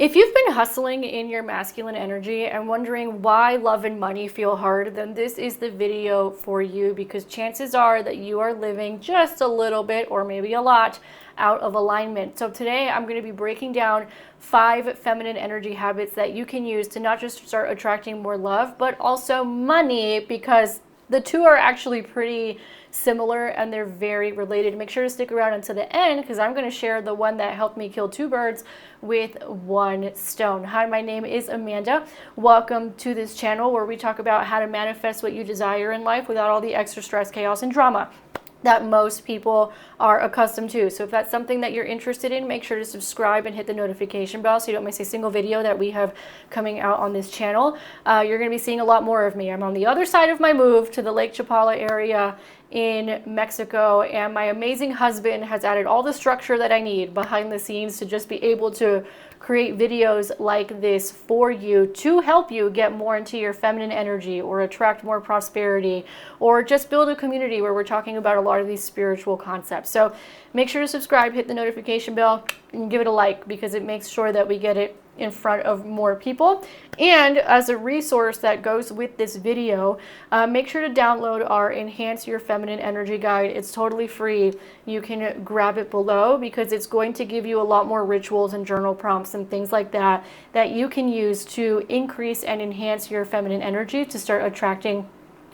If you've been hustling in your masculine energy and wondering why love and money feel hard, then this is the video for you, because chances are that you are living just a little bit or maybe a lot out of alignment. So today I'm going to be breaking down 5 feminine energy habits that you can use to not just start attracting more love, but also money, because the two are actually pretty similar and they're very related. Make sure to stick around until the end, because I'm going to share the one that helped me kill 2 birds with 1 stone. Hi, my name is Amanda. Welcome to this channel where we talk about how to manifest what you desire in life without all the extra stress, chaos, and drama that most people are accustomed to. So if that's something that you're interested in, make sure to subscribe and hit the notification bell so you don't miss a single video that we have coming out on this channel. You're going to be seeing a lot more of me. I'm on the other side of my move to the Lake Chapala area in Mexico, and my amazing husband has added all the structure that I need behind the scenes to just be able to create videos like this for you to help you get more into your feminine energy or attract more prosperity, or just build a community where we're talking about a lot of these spiritual concepts. So make sure to subscribe, hit the notification bell, and give it a like, because it makes sure that we get it in front of more people. And as a resource that goes with this video, make sure to download our Enhance Your Feminine Energy Guide. It's totally free. You can grab it below, because it's going to give you a lot more rituals and journal prompts and things like that that you can use to increase and enhance your feminine energy to start attracting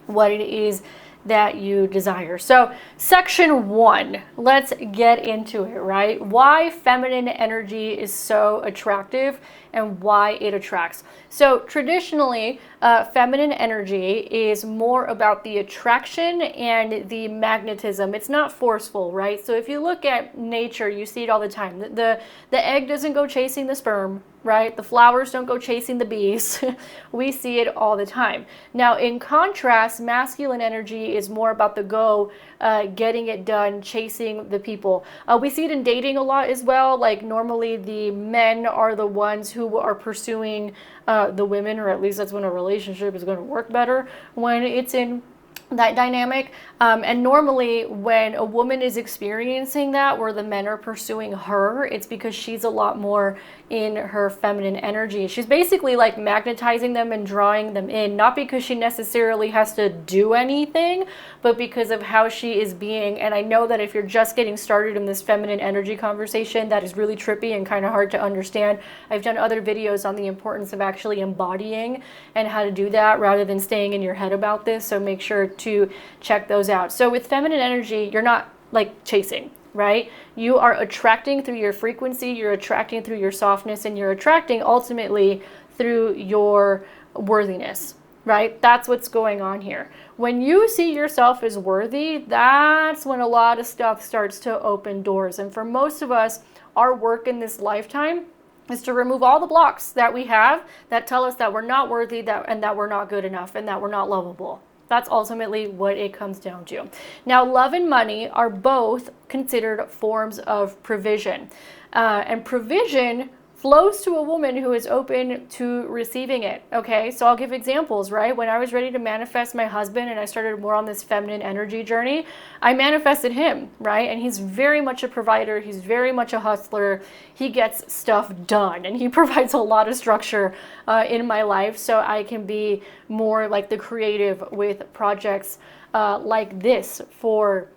what it is that you desire. So section 1, let's get into it, right? Why feminine energy is so attractive and why it attracts. So traditionally, feminine energy is more about the attraction and the magnetism. It's not forceful, right? So if you look at nature, you see it all the time. The egg doesn't go chasing the sperm, right? The flowers don't go chasing the bees. We see it all the time. Now, in contrast, masculine energy is more about the go, getting it done, chasing the people. We see it in dating a lot as well. Like normally the men are the ones who are pursuing the women, or at least that's when a relationship is going to work better, when it's in that dynamic. And normally when a woman is experiencing that, where the men are pursuing her, it's because she's a lot more in her feminine energy. She's basically like magnetizing them and drawing them in, not because she necessarily has to do anything, but because of how she is being. And I know that if you're just getting started in this feminine energy conversation, that is really trippy and kind of hard to understand. I've done other videos on the importance of actually embodying and how to do that rather than staying in your head about this. So make sure to check those out. So with feminine energy, you're not like chasing, right? You are attracting through your frequency, you're attracting through your softness, and you're attracting ultimately through your worthiness, right? That's what's going on here. When you see yourself as worthy, that's when a lot of stuff starts to open doors. And for most of us, our work in this lifetime is to remove all the blocks that we have that tell us that we're not worthy, and that we're not good enough, and that we're not lovable. That's ultimately what it comes down to. Now, love and money are both considered forms of provision. And provision flows to a woman who is open to receiving it, okay? So I'll give examples, right? When I was ready to manifest my husband and I started more on this feminine energy journey, I manifested him, right? And he's very much a provider. He's very much a hustler. He gets stuff done, and he provides a lot of structure in my life, so I can be more like the creative with projects like this, for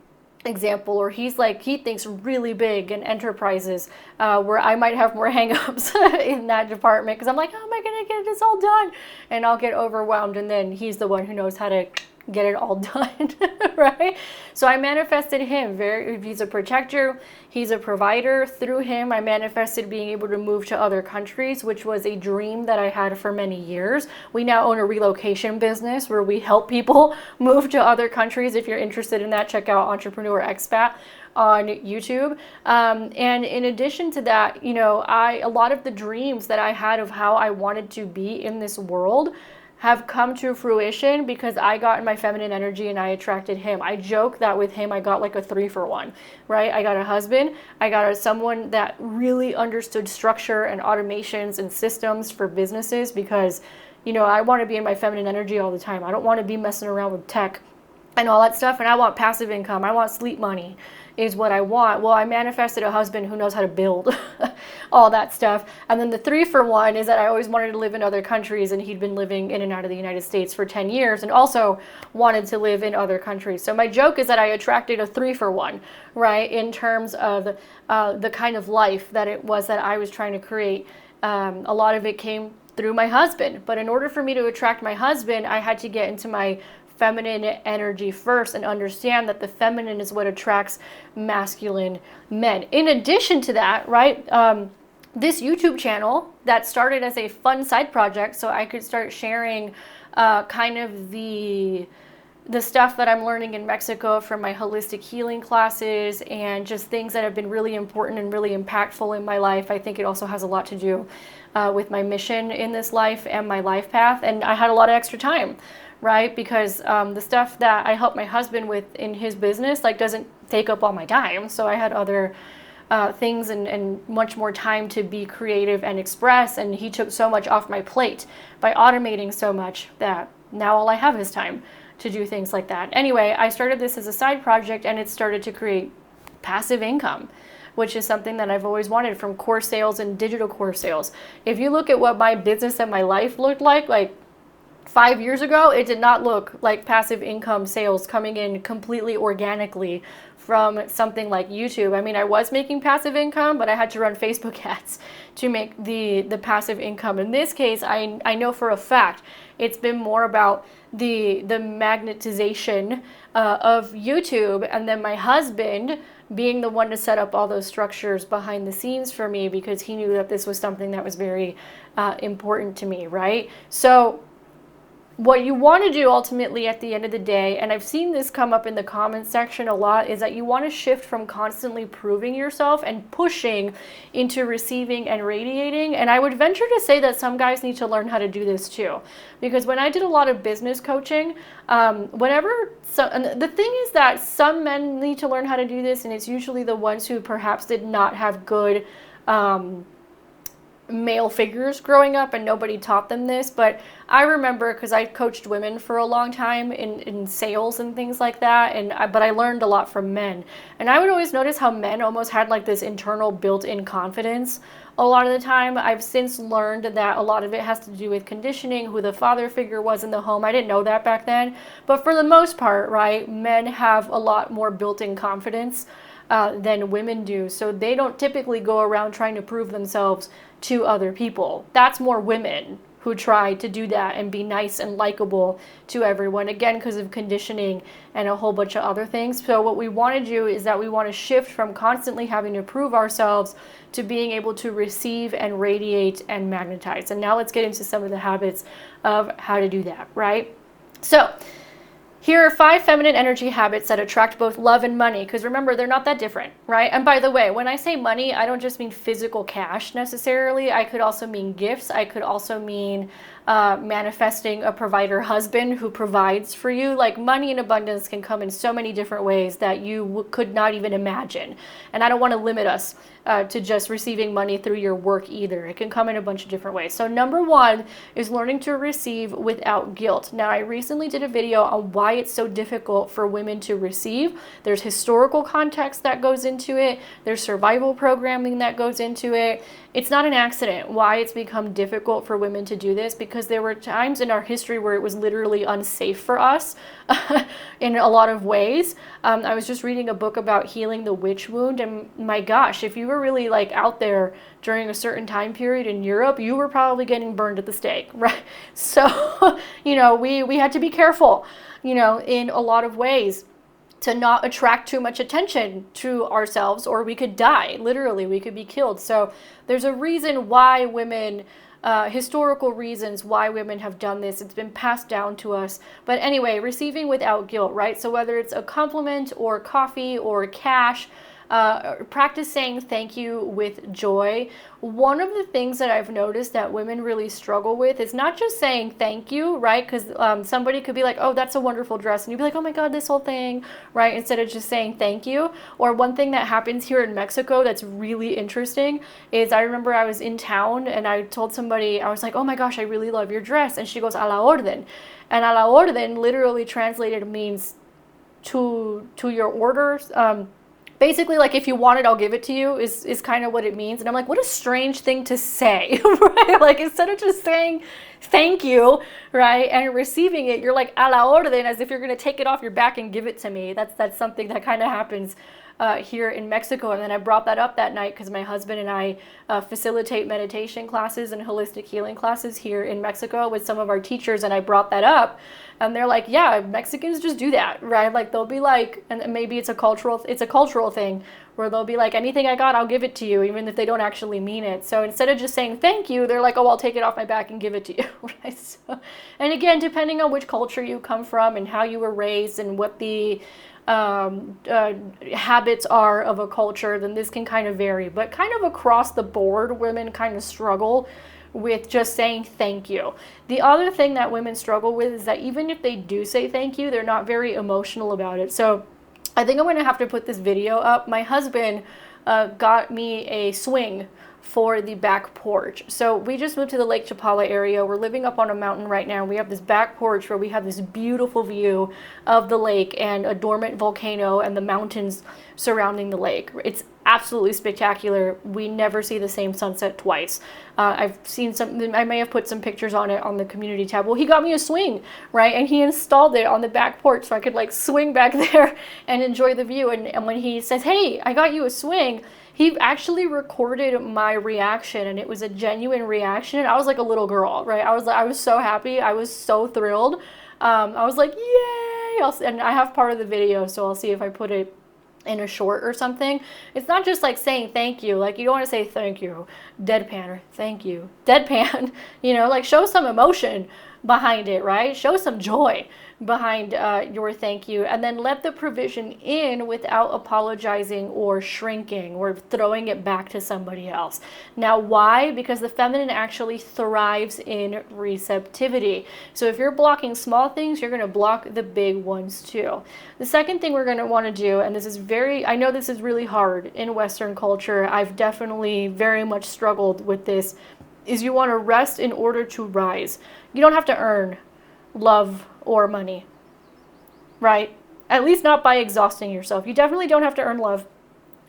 example. Or he thinks really big in enterprises, where I might have more hangups in that department, because I'm like, how am I going to get this all done? And I'll get overwhelmed, and then he's the one who knows how to get it all done, right? So I manifested him. He's a protector, he's a provider. Through him, I manifested being able to move to other countries, which was a dream that I had for many years. We now own a relocation business where we help people move to other countries. If you're interested in that, check out Entrepreneur Expat on YouTube. And in addition to that, you know, a lot of the dreams that I had of how I wanted to be in this world have come to fruition because I got in my feminine energy and I attracted him. I joke that with him, I got like a 3-for-1, right? I got a husband, I got someone that really understood structure and automations and systems for businesses, because, you know, I want to be in my feminine energy all the time. I don't want to be messing around with tech and all that stuff. And I want passive income. I want sleep money is what I want. Well, I manifested a husband who knows how to build all that stuff. And then the 3-for-1 is that I always wanted to live in other countries, and he'd been living in and out of the United States for 10 years and also wanted to live in other countries. So my joke is that I attracted a 3-for-1, right, in terms of the kind of life that it was that I was trying to create. A lot of it came through my husband. But in order for me to attract my husband, I had to get into my feminine energy first and understand that the feminine is what attracts masculine men. In addition to that, right, this YouTube channel that started as a fun side project so I could start sharing kind of the stuff that I'm learning in Mexico from my holistic healing classes and just things that have been really important and really impactful in my life. I think it also has a lot to do with my mission in this life and my life path. And I had a lot of extra time, right? Because the stuff that I help my husband with in his business like doesn't take up all my time. So I had other things and much more time to be creative and express. And he took so much off my plate by automating so much that now all I have is time to do things like that. Anyway, I started this as a side project, and it started to create passive income, which is something that I've always wanted from course sales and digital course sales. If you look at what my business and my life looked like 5 years ago, it did not look like passive income sales coming in completely organically from something like YouTube. I mean, I was making passive income, but I had to run Facebook ads to make the passive income. In this case, I know for a fact it's been more about the magnetization of YouTube, and then my husband being the one to set up all those structures behind the scenes for me because he knew that this was something that was very important to me, right? So what you want to do ultimately at the end of the day, and I've seen this come up in the comments section a lot, is that you want to shift from constantly proving yourself and pushing into receiving and radiating. And I would venture to say that some guys need to learn how to do this too. Because when I did a lot of business coaching, and the thing is that some men need to learn how to do this, and it's usually the ones who perhaps did not have good male figures growing up and nobody taught them this. But I remember, because I coached women for a long time in sales and things like that, but I learned a lot from men, and I would always notice how men almost had like this internal built-in confidence a lot of the time. I've since learned that a lot of it has to do with conditioning, who the father figure was in the home. I didn't know that back then, but for the most part, right, men have a lot more built-in confidence than women do. So they don't typically go around trying to prove themselves to other people. That's more women who try to do that and be nice and likable to everyone, again, because of conditioning and a whole bunch of other things. So what we want to do is that we want to shift from constantly having to prove ourselves to being able to receive and radiate and magnetize. And now let's get into some of the habits of how to do that, right? So here are 5 feminine energy habits that attract both love and money, because remember, they're not that different, right? And by the way, when I say money, I don't just mean physical cash necessarily. I could also mean gifts. I could also mean manifesting a provider husband who provides for you. Like, money in abundance can come in so many different ways that you could not even imagine. And I don't want to limit us to just receiving money through your work either. It can come in a bunch of different ways. So number 1 is learning to receive without guilt. Now, I recently did a video on why it's so difficult for women to receive. There's historical context that goes into it. There's survival programming that goes into it. It's not an accident why it's become difficult for women to do this, because there were times in our history where it was literally unsafe for us in a lot of ways. I was just reading a book about healing the witch wound, and my gosh, if you were really like out there during a certain time period in Europe, you were probably getting burned at the stake, right? So, you know, we had to be careful, you know, in a lot of ways, to not attract too much attention to ourselves, or we could die. Literally, we could be killed. So there's a reason why women, historical reasons why women have done this. It's been passed down to us. But anyway, receiving without guilt, right? So whether it's a compliment or coffee or cash, practice saying thank you with joy. One of the things that I've noticed that women really struggle with is not just saying thank you, right? Because somebody could be like, oh, that's a wonderful dress. And you'd be like, oh my God, this whole thing, right? Instead of just saying thank you. Or one thing that happens here in Mexico that's really interesting is, I remember I was in town and I told somebody, I was like, oh my gosh, I really love your dress. And she goes, a la orden. And a la orden literally translated means to your orders. Basically, like, if you want it, I'll give it to you is kind of what it means. And I'm like, what a strange thing to say, right? Like, instead of just saying thank you, right, and receiving it, you're like, a la orden, as if you're going to take it off your back and give it to me. That's something that kind of happens here in Mexico. And then I brought that up that night because my husband and I facilitate meditation classes and holistic healing classes here in Mexico with some of our teachers. And I brought that up. And they're like, yeah, Mexicans just do that, right? Like, they'll be like, and maybe it's a cultural thing where they'll be like, anything I got, I'll give it to you, even if they don't actually mean it. So instead of just saying thank you, they're like, oh, I'll take it off my back and give it to you, right? So, and again, depending on which culture you come from and how you were raised and what the habits are of a culture, then this can kind of vary. But kind of across the board, women kind of struggle with just saying thank you. The other thing that women struggle with is that even if they do say thank you, they're not very emotional about it. So I think I'm going to have to put this video up. My husband got me a swing for the back porch. So we just moved to the Lake Chapala area. We're living up on a mountain right now. We have this back porch where we have this beautiful view of the lake and a dormant volcano and the mountains surrounding the lake. It's absolutely spectacular. We never see the same sunset twice. I've seen some, I may have put some pictures on it on the community tab. Well, he got me a swing, right? And he installed it on the back porch so I could like swing back there and enjoy the view. And when he says, hey, I got you a swing, he actually recorded my reaction, and it was a genuine reaction. I was like a little girl, right? I was so happy. I was so thrilled. I was like, yay! And I have part of the video, so I'll see if I put it in a short or something. It's not just like saying thank you. Like, you don't want to say thank you, deadpan, or thank you, deadpan. You know, like, show some emotion behind it, right? Show some joy behind your thank you, and then let the provision in without apologizing or shrinking or throwing it back to somebody else. Now, why? Because the feminine actually thrives in receptivity. So if you're blocking small things, you're going to block the big ones too. The second thing we're going to want to do, and this is I know this is really hard in Western culture, I've definitely very much struggled with this, is you want to rest in order to rise. You don't have to earn love or money, right? At least not by exhausting yourself. You definitely don't have to earn love.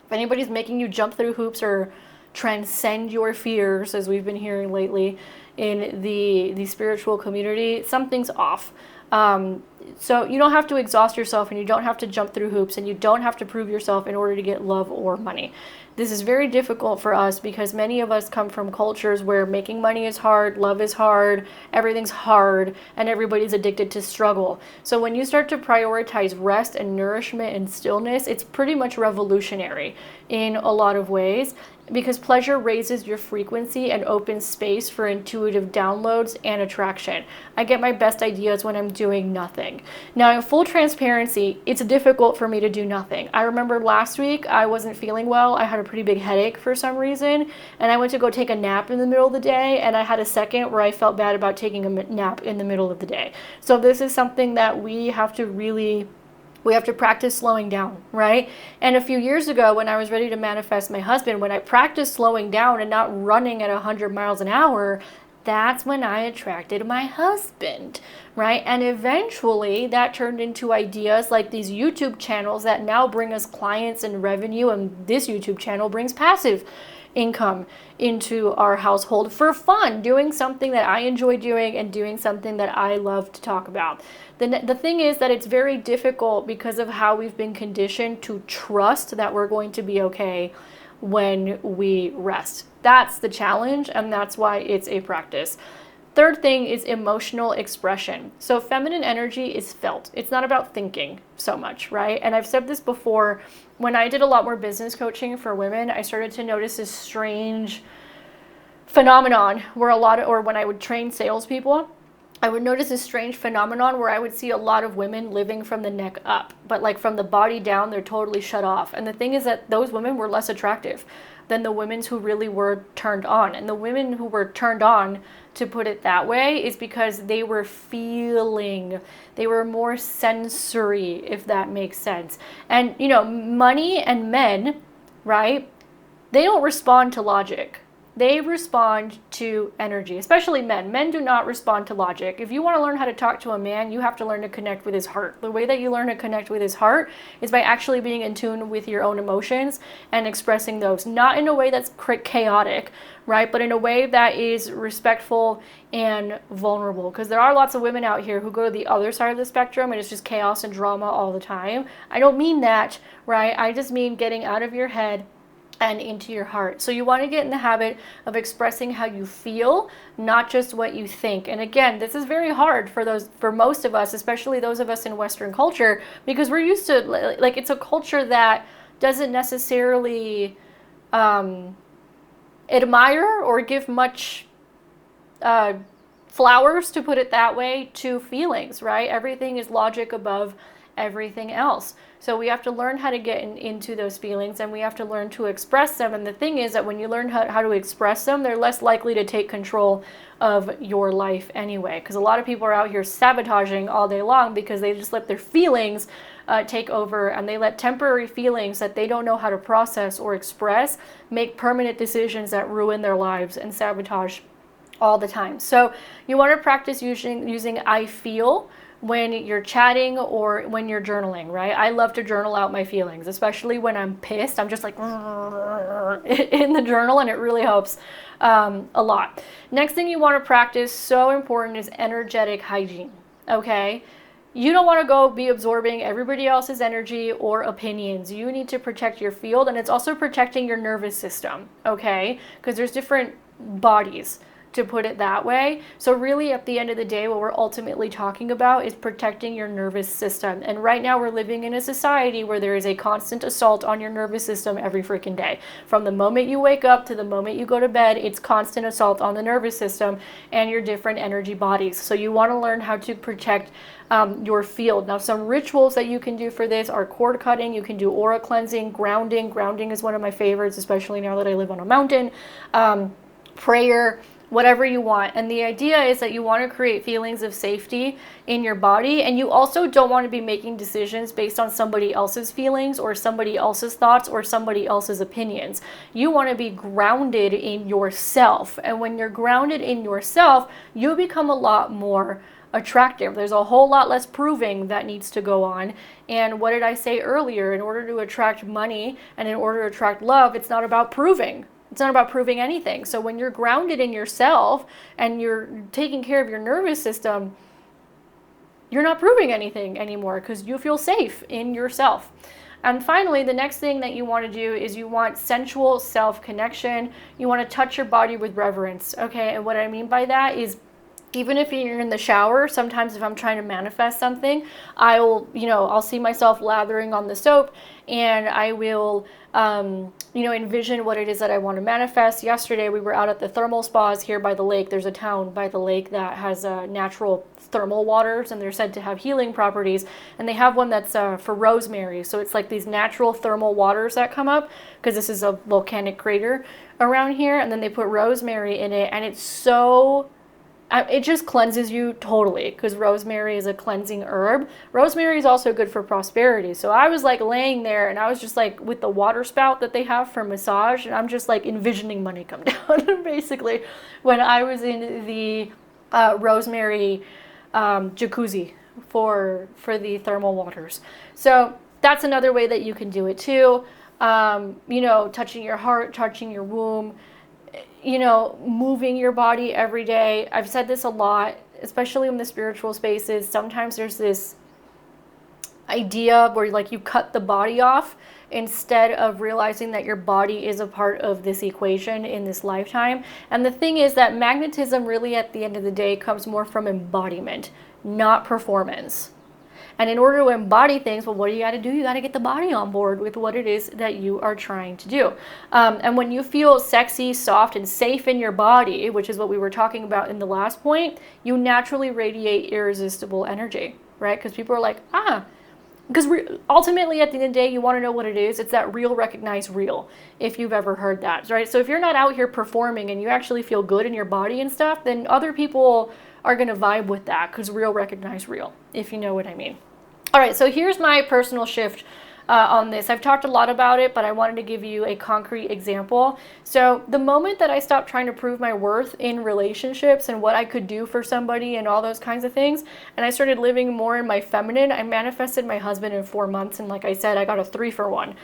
If anybody's making you jump through hoops or transcend your fears, as we've been hearing lately in the spiritual community, something's off. So you don't have to exhaust yourself, and you don't have to jump through hoops, and you don't have to prove yourself in order to get love or money. This is very difficult for us because many of us come from cultures where making money is hard, love is hard, everything's hard, and everybody's addicted to struggle. So when you start to prioritize rest and nourishment and stillness, it's pretty much revolutionary in a lot of ways, because pleasure raises your frequency and opens space for intuitive downloads and attraction. I get my best ideas when I'm doing nothing. Now, in full transparency, it's difficult for me to do nothing. I remember last week I wasn't feeling well. I had a pretty big headache for some reason, and I went to go take a nap in the middle of the day, and I had a second where I felt bad about taking a nap in the middle of the day. So this is something that we have to practice slowing down, right? And a few years ago, when I was ready to manifest my husband, when I practiced slowing down and not running at 100 miles an hour, that's when I attracted my husband, right? And eventually that turned into ideas like these YouTube channels that now bring us clients and revenue, and this YouTube channel brings passive income into our household for fun, doing something that I enjoy doing and doing something that I love to talk about. The thing is that it's very difficult because of how we've been conditioned to trust that we're going to be okay when we rest. That's the challenge, and that's why it's a practice. Third thing is emotional expression. So feminine energy is felt. It's not about thinking so much, right? And I've said this before, when I did a lot more business coaching for women, I started to notice this strange phenomenon where when I would train salespeople, I would notice this strange phenomenon where I would see a lot of women living from the neck up, but like from the body down, they're totally shut off. And the thing is that those women were less attractive than the women who really were turned on. And the women who were turned on, to put it that way, is because they were feeling, they were more sensory, if that makes sense. And, you know, money and men, right? They don't respond to logic. they respond to energy, especially men. Men do not respond to logic. If you want to learn how to talk to a man, you have to learn to connect with his heart. The way that you learn to connect with his heart is by actually being in tune with your own emotions and expressing those, not in a way that's chaotic, right? But in a way that is respectful and vulnerable. Because there are lots of women out here who go to the other side of the spectrum and it's just chaos and drama all the time. I don't mean that, right? I just mean getting out of your head and into your heart. So you want to get in the habit of expressing how you feel, not just what you think. And again, this is very hard for most of us, especially those of us in Western culture, because we're used to, like, it's a culture that doesn't necessarily admire or give much flowers, to put it that way, to feelings, right? Everything is logic above everything else. So we have to learn how to get into those feelings, and we have to learn to express them. And the thing is that when you learn how to express them, they're less likely to take control of your life anyway. Because a lot of people are out here sabotaging all day long because they just let their feelings take over, and they let temporary feelings that they don't know how to process or express make permanent decisions that ruin their lives and sabotage all the time. So you want to practice using I feel when you're chatting or when you're journaling, right? I love to journal out my feelings, especially when I'm pissed. I'm just like in the journal, and it really helps a lot. Next thing you want to practice, so important, is energetic hygiene, okay? You don't want to go be absorbing everybody else's energy or opinions. You need to protect your field, and it's also protecting your nervous system, okay? Because there's different bodies, to put it that way. So really, at the end of the day, what we're ultimately talking about is protecting your nervous system. And right now we're living in a society where there is a constant assault on your nervous system every freaking day. From the moment you wake up to the moment you go to bed, it's constant assault on the nervous system and your different energy bodies. So you want to learn how to protect your field. Now, some rituals that you can do for this are cord cutting. You can do aura cleansing, grounding. Grounding is one of my favorites, especially now that I live on a mountain. Prayer, whatever you want. And the idea is that you want to create feelings of safety in your body, and you also don't want to be making decisions based on somebody else's feelings or somebody else's thoughts or somebody else's opinions. You want to be grounded in yourself, and when you're grounded in yourself, you become a lot more attractive. There's a whole lot less proving that needs to go on. And what did I say earlier? In order to attract money and in order to attract love, it's not about proving. It's not about proving anything. So when you're grounded in yourself and you're taking care of your nervous system, you're not proving anything anymore because you feel safe in yourself. And finally, the next thing that you want to do is you want sensual self-connection. You want to touch your body with reverence, okay? And what I mean by that is, even if you're in the shower, sometimes if I'm trying to manifest something, I'll see myself lathering on the soap, and I will, envision what it is that I want to manifest. Yesterday, we were out at the thermal spas here by the lake. There's a town by the lake that has natural thermal waters, and they're said to have healing properties. And they have one that's for rosemary. So it's like these natural thermal waters that come up, because this is a volcanic crater around here. And then they put rosemary in it, and it's so... it just cleanses you totally, because rosemary is a cleansing herb. Rosemary is also good for prosperity. So I was like laying there, and I was just like with the water spout that they have for massage, and I'm just like envisioning money come down basically when I was in the rosemary jacuzzi for the thermal waters. So that's another way that you can do it too. Touching your heart, touching your womb, moving your body every day. I've said this a lot, especially in the spiritual spaces. Sometimes there's this idea where like you cut the body off instead of realizing that your body is a part of this equation in this lifetime. And the thing is that magnetism really at the end of the day comes more from embodiment, not performance. And in order to embody things, well, what do you got to do? You got to get the body on board with what it is that you are trying to do. And when you feel sexy, soft, and safe in your body, which is what we were talking about in the last point, you naturally radiate irresistible energy, right? Because people are like, because ultimately at the end of the day, you want to know what it is. It's that real recognize real, if you've ever heard that, right? So if you're not out here performing and you actually feel good in your body and stuff, then other people are going to vibe with that, because real recognize real, if you know what I mean. All right, so here's my personal shift on this. I've talked a lot about it, but I wanted to give you a concrete example. So the moment that I stopped trying to prove my worth in relationships and what I could do for somebody and all those kinds of things, and I started living more in my feminine, I manifested my husband in 4 months. And like I said, I got a 3-for-1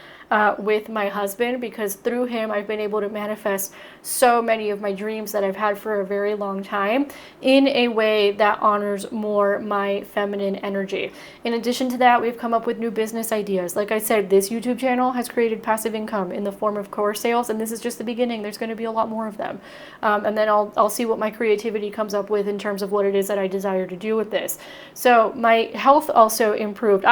with my husband, because through him I've been able to manifest so many of my dreams that I've had for a very long time in a way that honors more my feminine energy. In addition to that, we've come up with new business ideas. Like I said, this YouTube channel has created passive income in the form of course sales, and this is just the beginning. There's going to be a lot more of them. And then I'll see what my creativity comes up with in terms of what it is that I desire to do with this. So my health also improved.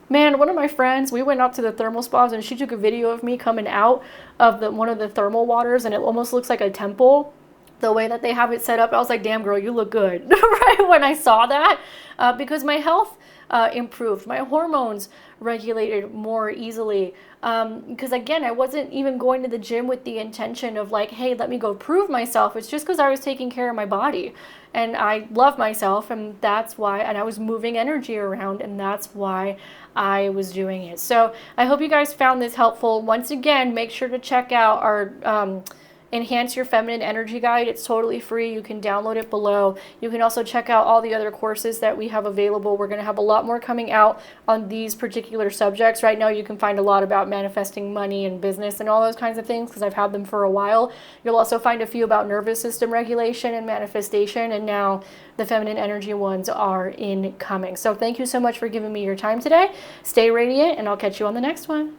Man, one of my friends, we went up to the thermal spas and she took a video of me coming out of one of the thermal waters, and it almost looks like a temple, the way that they have it set up. I was like, damn girl, you look good, right when I saw that, because my health improved. My hormones regulated more easily, because again, I wasn't even going to the gym with the intention of like, hey, let me go prove myself. It's just because I was taking care of my body and I love myself, and that's why, and I was moving energy around, and that's why I was doing it. So I hope you guys found this helpful. Once again, make sure to check out our Enhance Your Feminine Energy Guide. It's totally free. You can download it below. You can also check out all the other courses that we have available. We're going to have a lot more coming out on these particular subjects. Right now you can find a lot about manifesting money and business and all those kinds of things, because I've had them for a while. You'll also find a few about nervous system regulation and manifestation, and now the feminine energy ones are incoming. So thank you so much for giving me your time today. Stay radiant, and I'll catch you on the next one.